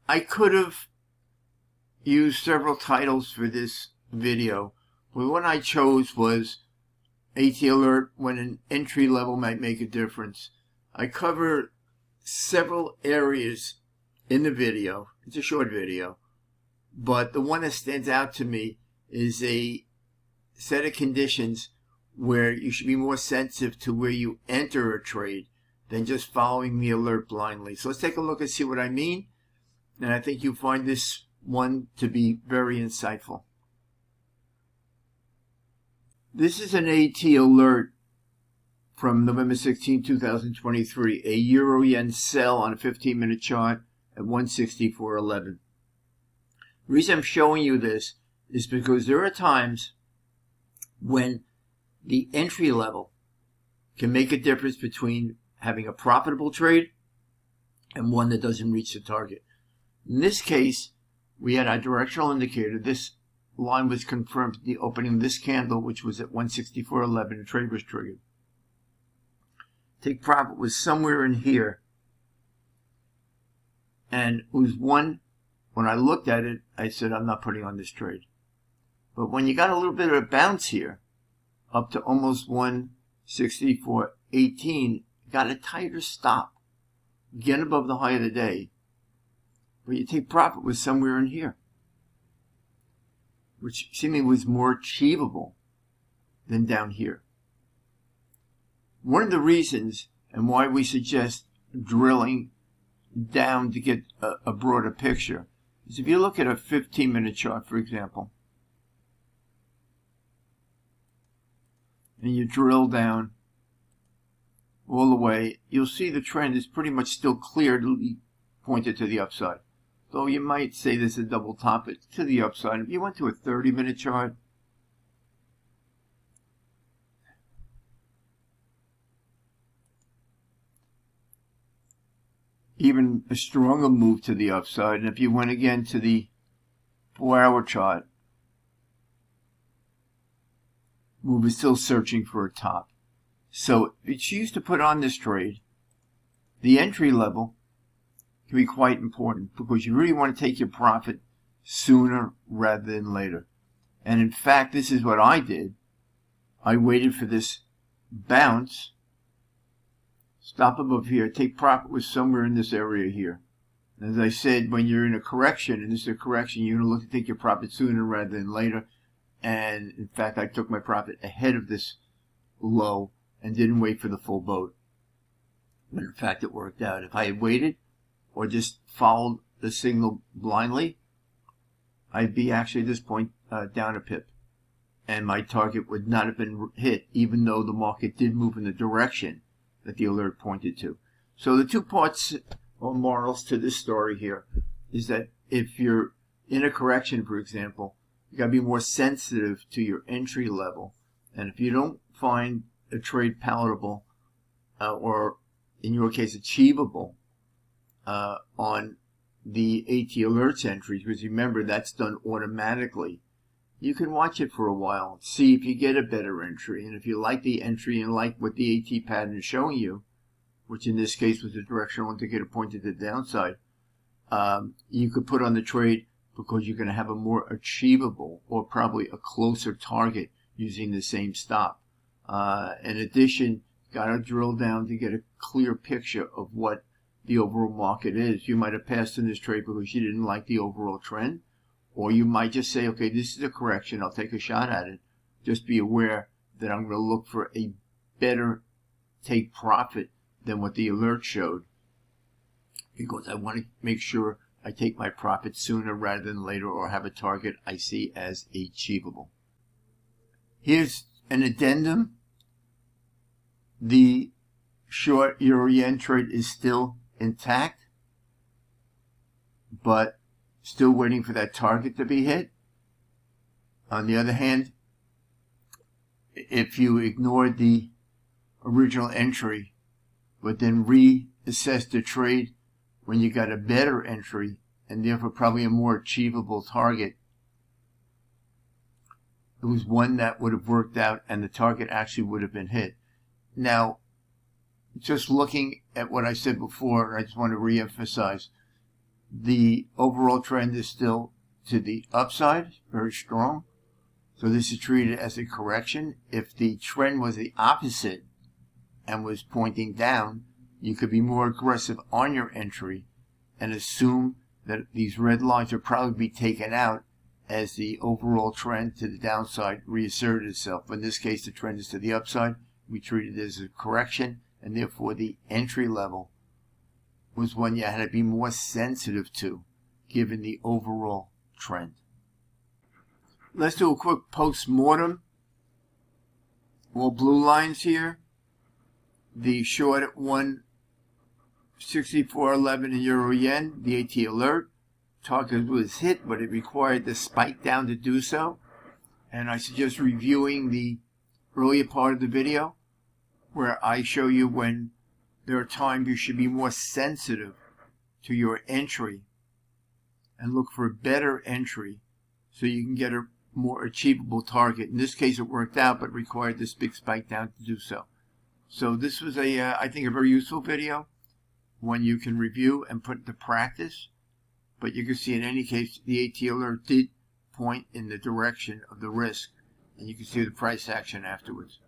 I could have used several titles for this video, but one I chose was AT Alert when an entry level might make a difference. I cover several areas in the video. It's a short video, but the one that stands out to me is a set of conditions where you should be more sensitive to where you enter a trade than just following the alert blindly. So let's take a look and see what I mean. And I think you'll find this one to be very insightful. This is an AT alert from November 16, 2023, a Euro-Yen sell on a 15-minute chart at 164.11. The reason I'm showing you this is because there are times when the entry level can make a difference between having a profitable trade and one that doesn't reach the target. In this case, we had our directional indicator. This line was confirmed at the opening of this candle, which was at 164.11. The trade was triggered. Take profit was somewhere in here. And it was one, when I looked at it, I said, I'm not putting on this trade. But when you got a little bit of a bounce here, up to almost 164.18, got a tighter stop. Again above the high of the day. But you take profit was somewhere in here, which seemingly was more achievable than down here. One of the reasons and why we suggest drilling down to get a broader picture is if you look at a 15-minute chart, for example, and you drill down all the way, you'll see the trend is pretty much still clearly pointed to the upside. Though you might say this is a double top, it's to the upside. If you went to a 30-minute chart, even a stronger move to the upside. And if you went again to the 4-hour chart, move is still searching for a top. So if you choose to put on this trade, the entry level can be quite important because you really want to take your profit sooner rather than later. And in fact, this is what I did. I waited for this bounce, stop above here, take profit was somewhere in this area here. As I said, when you're in a correction, and this is a correction, you're going to look to take your profit sooner rather than later. And in fact, I took my profit ahead of this low and didn't wait for the full boat. But in fact, it worked out. If I had waited or just followed the signal blindly, I'd be actually at this point down a pip. And my target would not have been hit, even though the market did move in the direction that the alert pointed to. So the two parts or morals to this story here is that if you're in a correction, for example, you got to be more sensitive to your entry level. And if you don't find a trade palatable or in your case achievable on the AT alerts entries, because remember that's done automatically, you can watch it for a while, see if you get a better entry. And if you like the entry and like what the AT pattern is showing you, which in this case was a directional indicator pointed to the downside, you could put on the trade because you're going to have a more achievable or probably a closer target using the same stop. In addition, got to drill down to get a clear picture of what the overall market is. You might have passed in this trade because you didn't like the overall trend, or you might just say, okay, this is a correction, I'll take a shot at it. Just be aware that I'm going to look for a better take profit than what the alert showed, because I want to make sure I take my profit sooner rather than later, or have a target I see as achievable. Here's an addendum. The short Euro-Yen trade is still intact, but still waiting for that target to be hit. On the other hand, if you ignored the original entry, but then reassess the trade when you got a better entry and therefore probably a more achievable target, it was one that would have worked out and the target actually would have been hit. Now, just looking at what I said before, I just want to reemphasize, the overall trend is still to the upside, very strong. So this is treated as a correction. If the trend was the opposite and was pointing down, you could be more aggressive on your entry and assume that these red lines will probably be taken out as the overall trend to the downside reasserted itself. But in this case, the trend is to the upside. We treat it as a correction, and therefore the entry level was one you had to be more sensitive to, given the overall trend. Let's do a quick post-mortem. All blue lines here. The short at 164.11 in euro yen, the AT alert. Target was hit, but it required the spike down to do so. And I suggest reviewing the earlier part of the video where I show you when there are times you should be more sensitive to your entry and look for a better entry so you can get a more achievable target. In this case, it worked out, but required this big spike down to do so. So this was I think, a very useful video, one you can review and put into practice. But you can see in any case, the AT alert did point in the direction of the risk, and you can see the price action afterwards.